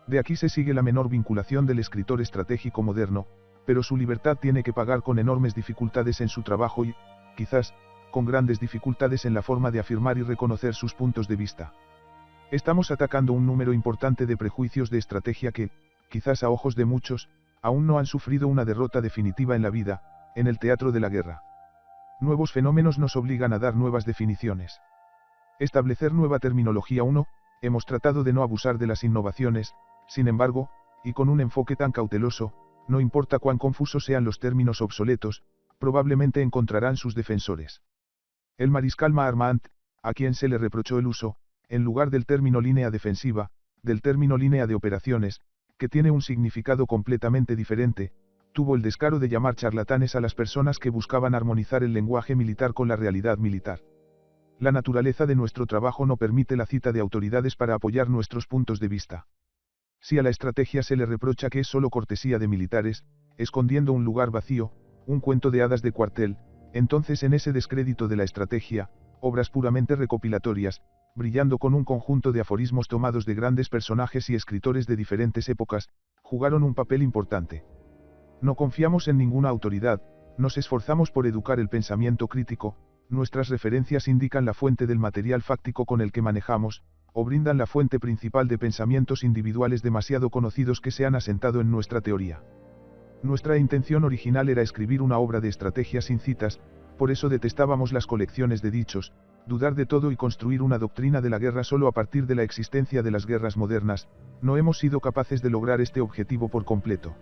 De aquí se sigue la menor vinculación del escritor estratégico moderno, pero su libertad tiene que pagar con enormes dificultades en su trabajo y, quizás, con grandes dificultades en la forma de afirmar y reconocer sus puntos de vista. Estamos atacando un número importante de prejuicios de estrategia que, quizás a ojos de muchos, aún no han sufrido una derrota definitiva en la vida, en el teatro de la guerra. Nuevos fenómenos nos obligan a dar nuevas definiciones. Establecer nueva terminología. 1. Hemos tratado de no abusar de las innovaciones, sin embargo, y con un enfoque tan cauteloso, no importa cuán confusos sean los términos obsoletos, probablemente encontrarán sus defensores. El mariscal Maarmant, a quien se le reprochó el uso, en lugar del término línea defensiva, del término línea de operaciones, que tiene un significado completamente diferente, tuvo el descaro de llamar charlatanes a las personas que buscaban armonizar el lenguaje militar con la realidad militar. La naturaleza de nuestro trabajo no permite la cita de autoridades para apoyar nuestros puntos de vista. Si a la estrategia se le reprocha que es solo cortesía de militares, escondiendo un lugar vacío, un cuento de hadas de cuartel, entonces en ese descrédito de la estrategia, obras puramente recopilatorias, brillando con un conjunto de aforismos tomados de grandes personajes y escritores de diferentes épocas, jugaron un papel importante. No confiamos en ninguna autoridad, nos esforzamos por educar el pensamiento crítico, nuestras referencias indican la fuente del material fáctico con el que manejamos, o brindan la fuente principal de pensamientos individuales demasiado conocidos que se han asentado en nuestra teoría. Nuestra intención original era escribir una obra de estrategia sin citas, por eso detestábamos las colecciones de dichos, dudar de todo y construir una doctrina de la guerra solo a partir de la existencia de las guerras modernas. No hemos sido capaces de lograr este objetivo por completo.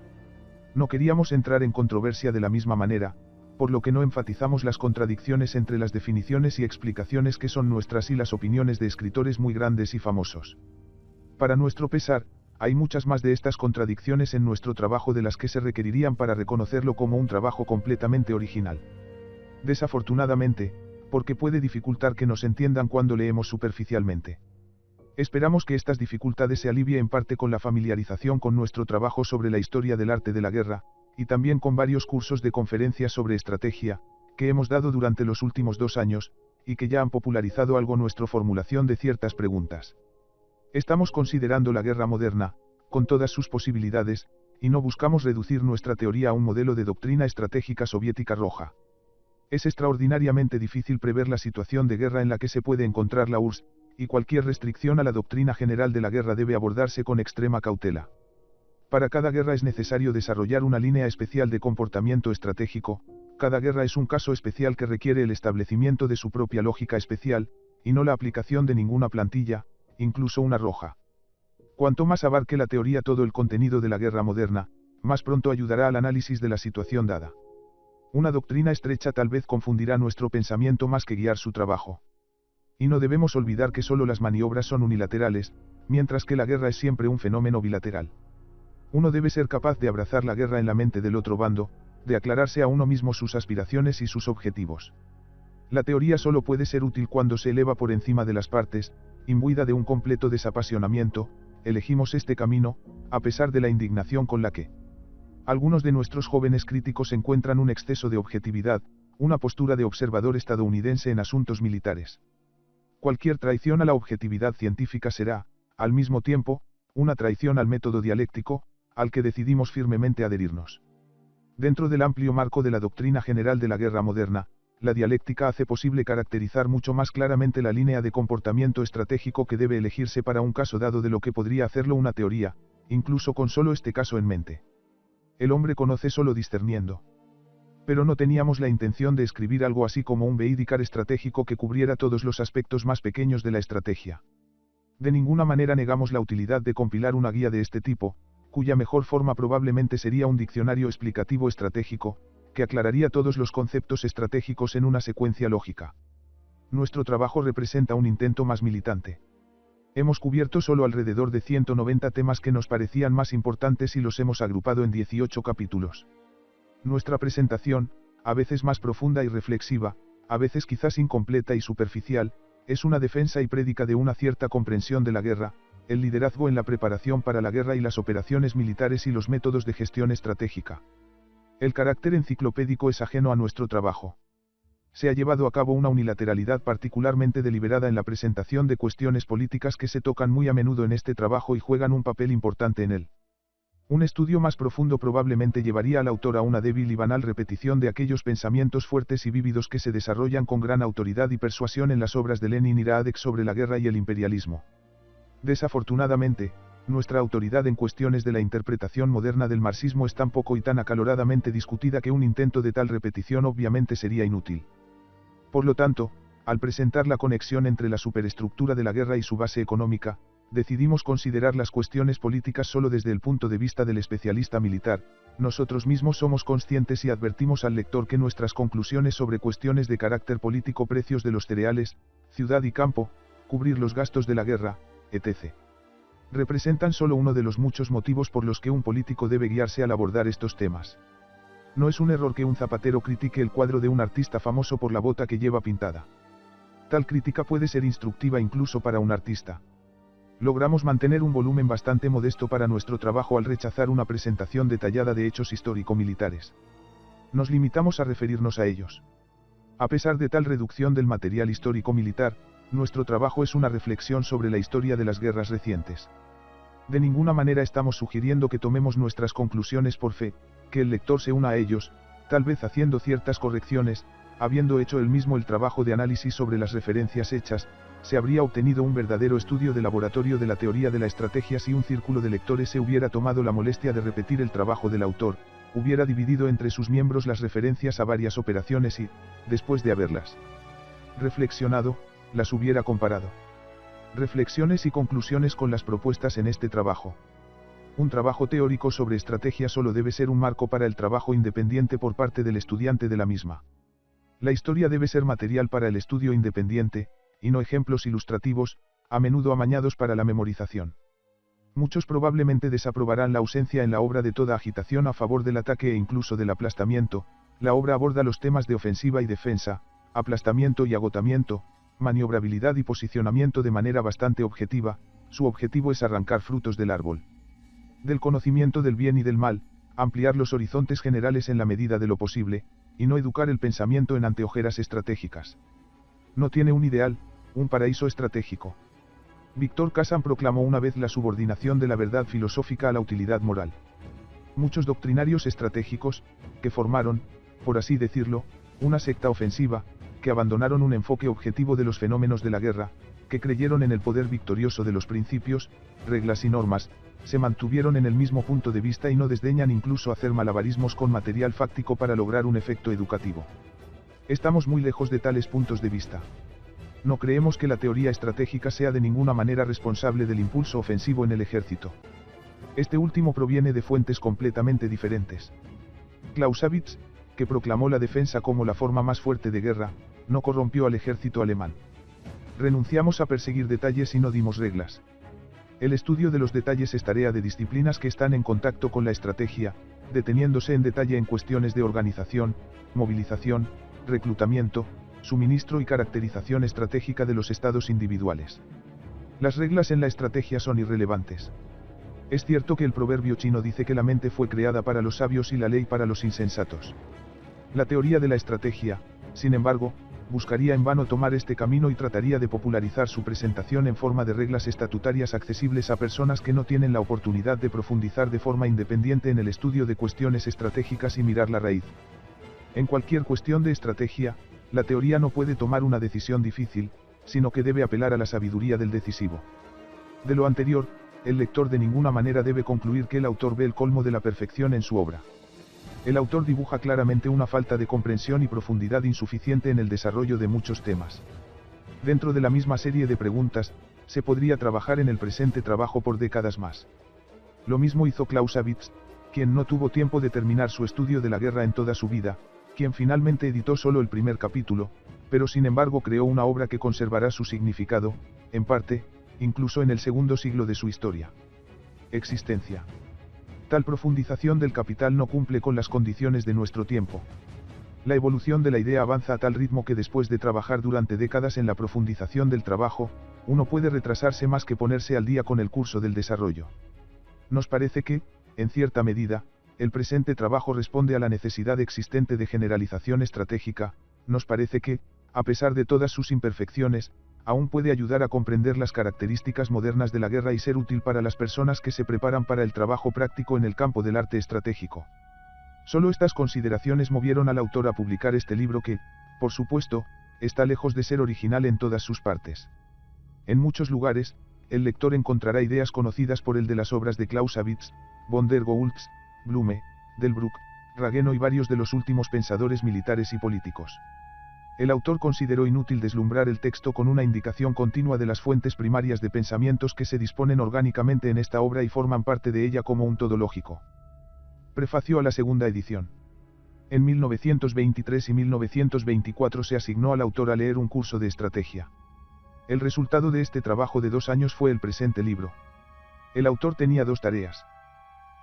No queríamos entrar en controversia de la misma manera, por lo que no enfatizamos las contradicciones entre las definiciones y explicaciones que son nuestras y las opiniones de escritores muy grandes y famosos. Para nuestro pesar, hay muchas más de estas contradicciones en nuestro trabajo de las que se requerirían para reconocerlo como un trabajo completamente original. Desafortunadamente, porque puede dificultar que nos entiendan cuando leemos superficialmente. Esperamos que estas dificultades se alivien en parte con la familiarización con nuestro trabajo sobre la historia del arte de la guerra, y también con varios cursos de conferencias sobre estrategia, que hemos dado durante los últimos 2 años, y que ya han popularizado algo nuestra formulación de ciertas preguntas. Estamos considerando la guerra moderna, con todas sus posibilidades, y no buscamos reducir nuestra teoría a un modelo de doctrina estratégica soviética roja. Es extraordinariamente difícil prever la situación de guerra en la que se puede encontrar la URSS, y cualquier restricción a la doctrina general de la guerra debe abordarse con extrema cautela. Para cada guerra es necesario desarrollar una línea especial de comportamiento estratégico, cada guerra es un caso especial que requiere el establecimiento de su propia lógica especial, y no la aplicación de ninguna plantilla, incluso una roja. Cuanto más abarque la teoría todo el contenido de la guerra moderna, más pronto ayudará al análisis de la situación dada. Una doctrina estrecha tal vez confundirá nuestro pensamiento más que guiar su trabajo. Y no debemos olvidar que solo las maniobras son unilaterales, mientras que la guerra es siempre un fenómeno bilateral. Uno debe ser capaz de abrazar la guerra en la mente del otro bando, de aclararse a uno mismo sus aspiraciones y sus objetivos. La teoría solo puede ser útil cuando se eleva por encima de las partes, imbuida de un completo desapasionamiento. Elegimos este camino, a pesar de la indignación con la que algunos de nuestros jóvenes críticos encuentran un exceso de objetividad, una postura de observador estadounidense en asuntos militares. Cualquier traición a la objetividad científica será, al mismo tiempo, una traición al método dialéctico, al que decidimos firmemente adherirnos. Dentro del amplio marco de la doctrina general de la guerra moderna, la dialéctica hace posible caracterizar mucho más claramente la línea de comportamiento estratégico que debe elegirse para un caso dado de lo que podría hacerlo una teoría, incluso con solo este caso en mente. El hombre conoce solo discerniendo. Pero no teníamos la intención de escribir algo así como un veidicar estratégico que cubriera todos los aspectos más pequeños de la estrategia. De ninguna manera negamos la utilidad de compilar una guía de este tipo, cuya mejor forma probablemente sería un diccionario explicativo estratégico, que aclararía todos los conceptos estratégicos en una secuencia lógica. Nuestro trabajo representa un intento más militante. Hemos cubierto solo alrededor de 190 temas que nos parecían más importantes y los hemos agrupado en 18 capítulos. Nuestra presentación, a veces más profunda y reflexiva, a veces quizás incompleta y superficial, es una defensa y prédica de una cierta comprensión de la guerra, el liderazgo en la preparación para la guerra y las operaciones militares y los métodos de gestión estratégica. El carácter enciclopédico es ajeno a nuestro trabajo. Se ha llevado a cabo una unilateralidad particularmente deliberada en la presentación de cuestiones políticas que se tocan muy a menudo en este trabajo y juegan un papel importante en él. Un estudio más profundo probablemente llevaría al autor a una débil y banal repetición de aquellos pensamientos fuertes y vívidos que se desarrollan con gran autoridad y persuasión en las obras de Lenin y Radek sobre la guerra y el imperialismo. Desafortunadamente, nuestra autoridad en cuestiones de la interpretación moderna del marxismo es tan poco y tan acaloradamente discutida que un intento de tal repetición obviamente sería inútil. Por lo tanto, al presentar la conexión entre la superestructura de la guerra y su base económica, decidimos considerar las cuestiones políticas solo desde el punto de vista del especialista militar. Nosotros mismos somos conscientes y advertimos al lector que nuestras conclusiones sobre cuestiones de carácter político, precios de los cereales, ciudad y campo, cubrir los gastos de la guerra, etc., representan solo uno de los muchos motivos por los que un político debe guiarse al abordar estos temas. No es un error que un zapatero critique el cuadro de un artista famoso por la bota que lleva pintada. Tal crítica puede ser instructiva incluso para un artista. Logramos mantener un volumen bastante modesto para nuestro trabajo al rechazar una presentación detallada de hechos histórico-militares. Nos limitamos a referirnos a ellos. A pesar de tal reducción del material histórico-militar, nuestro trabajo es una reflexión sobre la historia de las guerras recientes. De ninguna manera estamos sugiriendo que tomemos nuestras conclusiones por fe, que el lector se una a ellos, tal vez haciendo ciertas correcciones. Habiendo hecho él mismo el trabajo de análisis sobre las referencias hechas, se habría obtenido un verdadero estudio de laboratorio de la teoría de la estrategia si un círculo de lectores se hubiera tomado la molestia de repetir el trabajo del autor, hubiera dividido entre sus miembros las referencias a varias operaciones y, después de haberlas reflexionado, las hubiera comparado. Reflexiones y conclusiones con las propuestas en este trabajo. Un trabajo teórico sobre estrategia solo debe ser un marco para el trabajo independiente por parte del estudiante de la misma. La historia debe ser material para el estudio independiente, y no ejemplos ilustrativos, a menudo amañados para la memorización. Muchos probablemente desaprobarán la ausencia en la obra de toda agitación a favor del ataque e incluso del aplastamiento. La obra aborda los temas de ofensiva y defensa, aplastamiento y agotamiento, maniobrabilidad y posicionamiento de manera bastante objetiva. Su objetivo es arrancar frutos del árbol del conocimiento del bien y del mal, ampliar los horizontes generales en la medida de lo posible, y no educar el pensamiento en anteojeras estratégicas. No tiene un ideal, un paraíso estratégico. Víctor Kassan proclamó una vez la subordinación de la verdad filosófica a la utilidad moral. Muchos doctrinarios estratégicos, que formaron, por así decirlo, una secta ofensiva, que abandonaron un enfoque objetivo de los fenómenos de la guerra, que creyeron en el poder victorioso de los principios, reglas y normas, se mantuvieron en el mismo punto de vista y no desdeñan incluso hacer malabarismos con material fáctico para lograr un efecto educativo. Estamos muy lejos de tales puntos de vista. No creemos que la teoría estratégica sea de ninguna manera responsable del impulso ofensivo en el ejército. Este último proviene de fuentes completamente diferentes. Clausewitz, que proclamó la defensa como la forma más fuerte de guerra, no corrompió al ejército alemán. Renunciamos a perseguir detalles y no dimos reglas. El estudio de los detalles es tarea de disciplinas que están en contacto con la estrategia, deteniéndose en detalle en cuestiones de organización, movilización, reclutamiento, suministro y caracterización estratégica de los estados individuales. Las reglas en la estrategia son irrelevantes. Es cierto que el proverbio chino dice que la mente fue creada para los sabios y la ley para los insensatos. La teoría de la estrategia, sin embargo, buscaría en vano tomar este camino y trataría de popularizar su presentación en forma de reglas estatutarias accesibles a personas que no tienen la oportunidad de profundizar de forma independiente en el estudio de cuestiones estratégicas y mirar la raíz. En cualquier cuestión de estrategia, la teoría no puede tomar una decisión difícil, sino que debe apelar a la sabiduría del decisivo. De lo anterior, el lector de ninguna manera debe concluir que el autor ve el colmo de la perfección en su obra. El autor dibuja claramente una falta de comprensión y profundidad insuficiente en el desarrollo de muchos temas. Dentro de la misma serie de preguntas, se podría trabajar en el presente trabajo por décadas más. Lo mismo hizo Clausewitz, quien no tuvo tiempo de terminar su estudio de la guerra en toda su vida, quien finalmente editó solo el primer capítulo, pero sin embargo creó una obra que conservará su significado, en parte, incluso en el segundo siglo de su historia. Existencia. Tal profundización del capital no cumple con las condiciones de nuestro tiempo. La evolución de la idea avanza a tal ritmo que después de trabajar durante décadas en la profundización del trabajo, uno puede retrasarse más que ponerse al día con el curso del desarrollo. Nos parece que, en cierta medida, el presente trabajo responde a la necesidad existente de generalización estratégica. Nos parece que, a pesar de todas sus imperfecciones, aún puede ayudar a comprender las características modernas de la guerra y ser útil para las personas que se preparan para el trabajo práctico en el campo del arte estratégico. Solo estas consideraciones movieron al autor a publicar este libro que, por supuesto, está lejos de ser original en todas sus partes. En muchos lugares, el lector encontrará ideas conocidas por él de las obras de Clausewitz, von der Goltz, Blume, Delbrück, Ragueno y varios de los últimos pensadores militares y políticos. El autor consideró inútil deslumbrar el texto con una indicación continua de las fuentes primarias de pensamientos que se disponen orgánicamente en esta obra y forman parte de ella como un todo lógico. Prefacio a la segunda edición. En 1923 y 1924 se asignó al autor a leer un curso de estrategia. El resultado de este trabajo de 2 años fue el presente libro. El autor tenía 2 tareas.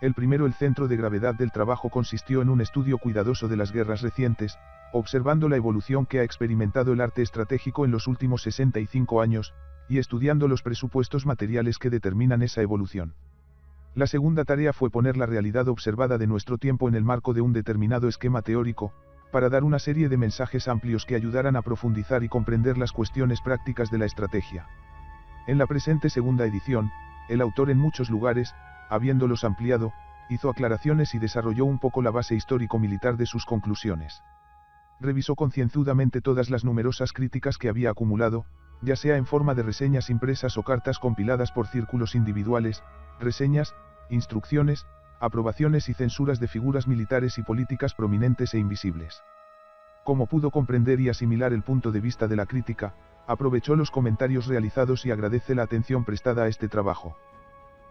El primero, el centro de gravedad del trabajo consistió en un estudio cuidadoso de las guerras recientes, observando la evolución que ha experimentado el arte estratégico en los últimos 65 años, y estudiando los presupuestos materiales que determinan esa evolución. La segunda tarea fue poner la realidad observada de nuestro tiempo en el marco de un determinado esquema teórico, para dar una serie de mensajes amplios que ayudaran a profundizar y comprender las cuestiones prácticas de la estrategia. En la presente segunda edición, el autor en muchos lugares, habiéndolos ampliado, hizo aclaraciones y desarrolló un poco la base histórico-militar de sus conclusiones. Revisó concienzudamente todas las numerosas críticas que había acumulado, ya sea en forma de reseñas impresas o cartas compiladas por círculos individuales, reseñas, instrucciones, aprobaciones y censuras de figuras militares y políticas prominentes e invisibles. Como pudo comprender y asimilar el punto de vista de la crítica, aprovechó los comentarios realizados y agradece la atención prestada a este trabajo.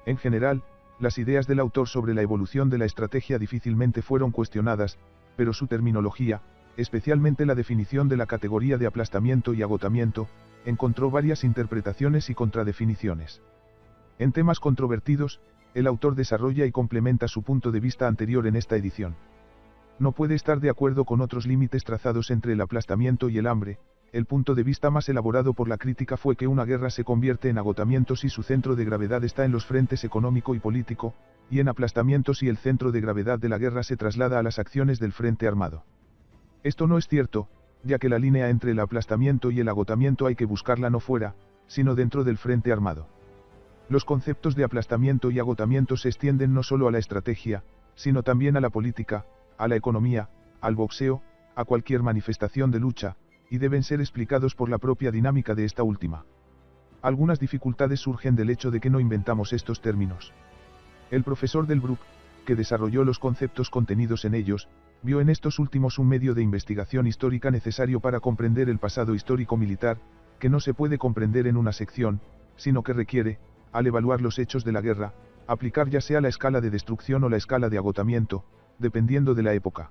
En general, Las ideas del autor sobre la evolución de la estrategia difícilmente fueron cuestionadas, pero su terminología, especialmente la definición de la categoría de aplastamiento y agotamiento, encontró varias interpretaciones y contradefiniciones. En temas controvertidos, el autor desarrolla y complementa su punto de vista anterior en esta edición. No puede estar de acuerdo con otros límites trazados entre el aplastamiento y el hambre. El punto de vista más elaborado por la crítica fue que una guerra se convierte en agotamiento si su centro de gravedad está en los frentes económico y político, y en aplastamiento si el centro de gravedad de la guerra se traslada a las acciones del frente armado. Esto no es cierto, ya que la línea entre el aplastamiento y el agotamiento hay que buscarla no fuera, sino dentro del frente armado. Los conceptos de aplastamiento y agotamiento se extienden no solo a la estrategia, sino también a la política, a la economía, al boxeo, a cualquier manifestación de lucha, y deben ser explicados por la propia dinámica de esta última. Algunas dificultades surgen del hecho de que no inventamos estos términos. El profesor Delbruck, que desarrolló los conceptos contenidos en ellos, vio en estos últimos un medio de investigación histórica necesario para comprender el pasado histórico militar, que no se puede comprender en una sección, sino que requiere, al evaluar los hechos de la guerra, aplicar ya sea la escala de destrucción o la escala de agotamiento, dependiendo de la época.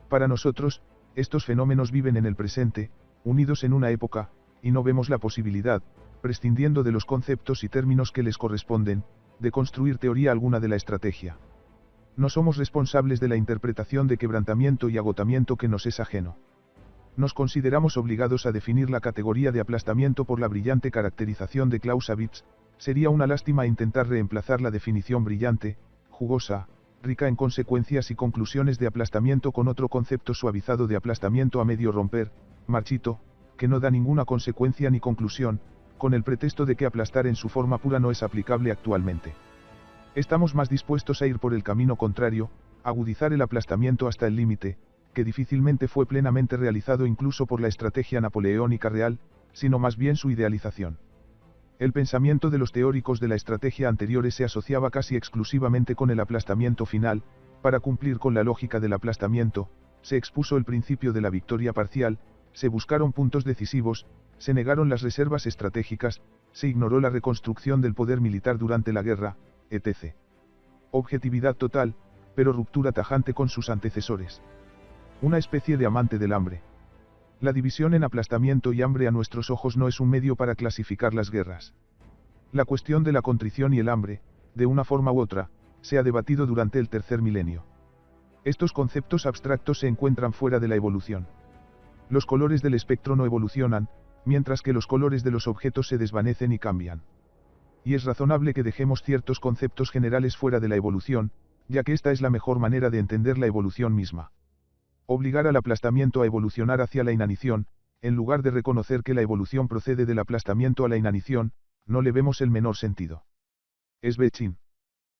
Para nosotros, estos fenómenos viven en el presente, unidos en una época, y no vemos la posibilidad, prescindiendo de los conceptos y términos que les corresponden, de construir teoría alguna de la estrategia. No somos responsables de la interpretación de quebrantamiento y agotamiento que nos es ajeno. Nos consideramos obligados a definir la categoría de aplastamiento por la brillante caracterización de Clausewitz. Sería una lástima intentar reemplazar la definición brillante, jugosa, rica en consecuencias y conclusiones de aplastamiento con otro concepto suavizado de aplastamiento a medio romper, marchito, que no da ninguna consecuencia ni conclusión, con el pretexto de que aplastar en su forma pura no es aplicable actualmente. Estamos más dispuestos a ir por el camino contrario, agudizar el aplastamiento hasta el límite, que difícilmente fue plenamente realizado incluso por la estrategia napoleónica real, sino más bien su idealización. El pensamiento de los teóricos de la estrategia anteriores se asociaba casi exclusivamente con el aplastamiento final. Para cumplir con la lógica del aplastamiento, se expuso el principio de la victoria parcial, se buscaron puntos decisivos, se negaron las reservas estratégicas, se ignoró la reconstrucción del poder militar durante la guerra, etc. Objetividad total, pero ruptura tajante con sus antecesores. Una especie de amante del hambre. La división en aplastamiento y hambre a nuestros ojos no es un medio para clasificar las guerras. La cuestión de la contrición y el hambre, de una forma u otra, se ha debatido durante el tercer milenio. Estos conceptos abstractos se encuentran fuera de la evolución. Los colores del espectro no evolucionan, mientras que los colores de los objetos se desvanecen y cambian. Y es razonable que dejemos ciertos conceptos generales fuera de la evolución, ya que esta es la mejor manera de entender la evolución misma. Obligar al aplastamiento a evolucionar hacia la inanición, en lugar de reconocer que la evolución procede del aplastamiento a la inanición, no le vemos el menor sentido. Svechin.